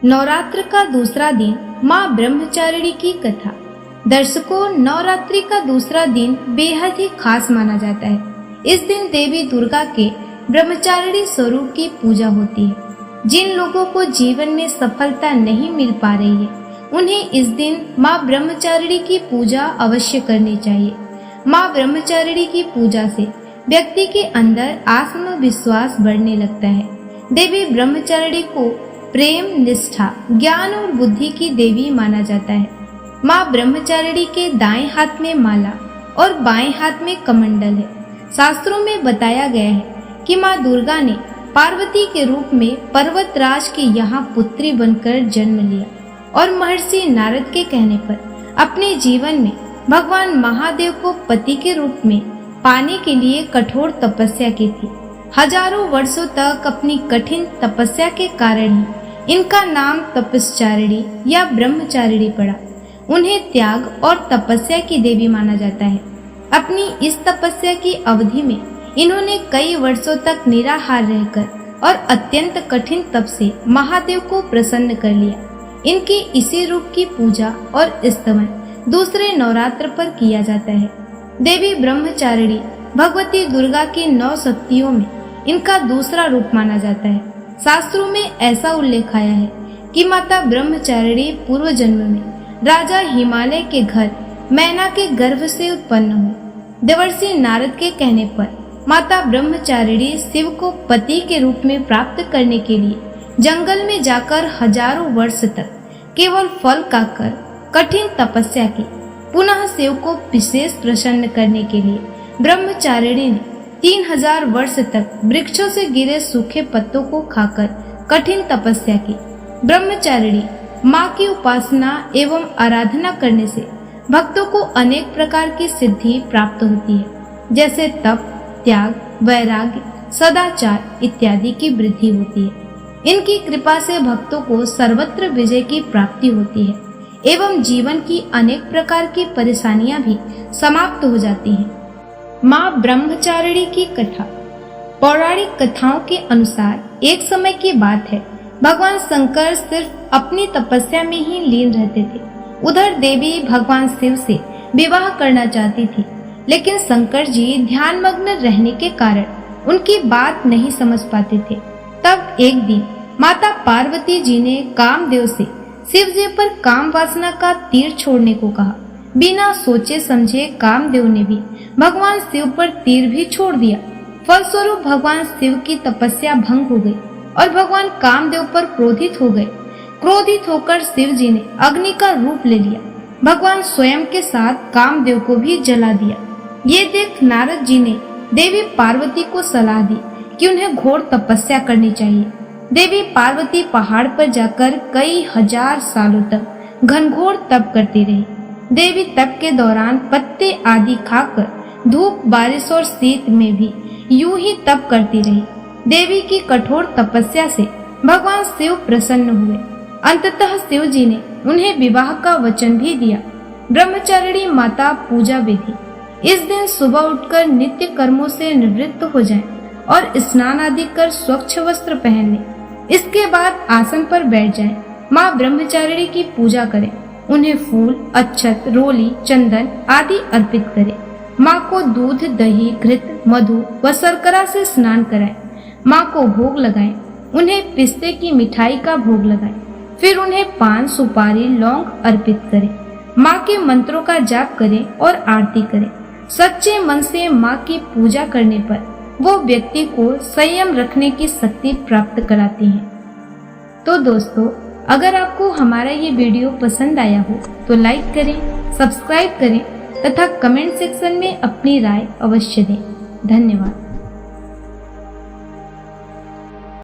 नवरात्र का दूसरा दिन माँ ब्रह्मचारिणी की कथा। दर्शकों, नवरात्रि का दूसरा दिन बेहद ही खास माना जाता है। इस दिन देवी दुर्गा के ब्रह्मचारिणी स्वरूप की पूजा होती है। जिन लोगों को जीवन में सफलता नहीं मिल पा रही है, उन्हें इस दिन माँ ब्रह्मचारिणी की पूजा अवश्य करनी चाहिए। माँ ब्रह्मचारिणी की पूजा से व्यक्ति के अंदर आत्मविश्वास बढ़ने लगता है। देवी ब्रह्मचारिणी को प्रेम, निष्ठा, ज्ञान और बुद्धि की देवी माना जाता है। माँ ब्रह्मचारिणी के दाएं हाथ में माला और बाएं हाथ में कमंडल है। शास्त्रों में बताया गया है कि माँ दुर्गा ने पार्वती के रूप में पर्वतराज के यहाँ पुत्री बनकर जन्म लिया और महर्षि नारद के कहने पर अपने जीवन में भगवान महादेव को पति के रूप में पाने के लिए कठोर तपस्या की थी। हजारों वर्षों तक अपनी कठिन तपस्या के कारण ही इनका नाम तपस्चारिणी या ब्रह्मचारिणी पड़ा। उन्हें त्याग और तपस्या की देवी माना जाता है। अपनी इस तपस्या की अवधि में इन्होंने कई वर्षों तक निराहार रहकर और अत्यंत कठिन तप से महादेव को प्रसन्न कर लिया। इनके इसी रूप की पूजा और स्तवन दूसरे नवरात्र पर किया जाता है। देवी ब्रह्मचारिणी भगवती दुर्गा की 9 शक्तियों में इनका दूसरा रूप माना जाता है। शास्त्रों में ऐसा उल्लेख आया है कि माता ब्रह्मचारिणी पूर्व जन्म में राजा हिमालय के घर मैना के गर्भ से उत्पन्न हुई। देवर्षि नारद के कहने पर माता ब्रह्मचारिणी शिव को पति के रूप में प्राप्त करने के लिए जंगल में जाकर हजारों वर्ष तक केवल फल खाकर कठिन तपस्या की। पुनः शिव को विशेष प्रसन्न करने के लिए ब्रह्मचारिणी ने 3000 वर्ष तक वृक्षों से गिरे सूखे पत्तों को खाकर कठिन तपस्या की। ब्रह्मचारिणी माँ की उपासना एवं आराधना करने से भक्तों को अनेक प्रकार की सिद्धि प्राप्त होती है, जैसे तप, त्याग, वैराग्य, सदाचार इत्यादि की वृद्धि होती है। इनकी कृपा से भक्तों को सर्वत्र विजय की प्राप्ति होती है एवं जीवन की अनेक प्रकार की परेशानियां भी समाप्त हो जाती हैं। माँ ब्रह्मचारिणी की कथा। पौराणिक कथाओं के अनुसार एक समय की बात है, भगवान शंकर सिर्फ अपनी तपस्या में ही लीन रहते थे। उधर देवी भगवान शिव से विवाह करना चाहती थी, लेकिन शंकर जी ध्यानमग्न रहने के कारण उनकी बात नहीं समझ पाते थे। तब एक दिन माता पार्वती जी ने कामदेव से शिव जी पर काम वासना का तीर छोड़ने को कहा। बिना सोचे समझे कामदेव ने भी भगवान शिव पर तीर भी छोड़ दिया। फलस्वरूप भगवान शिव की तपस्या भंग हो गई और भगवान कामदेव पर क्रोधित हो गए। क्रोधित होकर शिव जी ने अग्नि का रूप ले लिया। भगवान स्वयं के साथ कामदेव को भी जला दिया। ये देख नारद जी ने देवी पार्वती को सलाह दी कि उन्हें घोर तपस्या करनी चाहिए। देवी पार्वती पहाड़ पर जाकर कई हजार सालों तक घनघोर तप करती रही। देवी तप के दौरान पत्ते आदि खाकर धूप, बारिश और शीत में भी यूं ही तप करती रही। देवी की कठोर तपस्या से भगवान शिव प्रसन्न हुए। अंततः शिव जी ने उन्हें विवाह का वचन भी दिया। ब्रह्मचारिणी माता पूजा विधि। इस दिन सुबह उठकर नित्य कर्मों से निवृत्त हो जाएं और स्नान आदि कर स्वच्छ वस्त्र पहन लें। इसके बाद आसन पर बैठ जाएं। माँ ब्रह्मचारिणी की पूजा करें। उन्हें फूल, अक्षत, रोली, चंदन आदि अर्पित करें। माँ को दूध, दही, घृत, मधु व शर्करा से स्नान कराएं। माँ को भोग लगाएं। उन्हें पिस्ते की मिठाई का भोग लगाएं। फिर उन्हें पान, सुपारी, लौंग अर्पित करें। माँ के मंत्रों का जाप करें और आरती करें। सच्चे मन से माँ की पूजा करने पर वो व्यक्ति को संयम रखने की शक्ति प्राप्त कराती है। तो दोस्तों, अगर आपको हमारा ये वीडियो पसंद आया हो तो लाइक करें, सब्सक्राइब करें तथा कमेंट सेक्शन में अपनी राय अवश्य दें। धन्यवाद।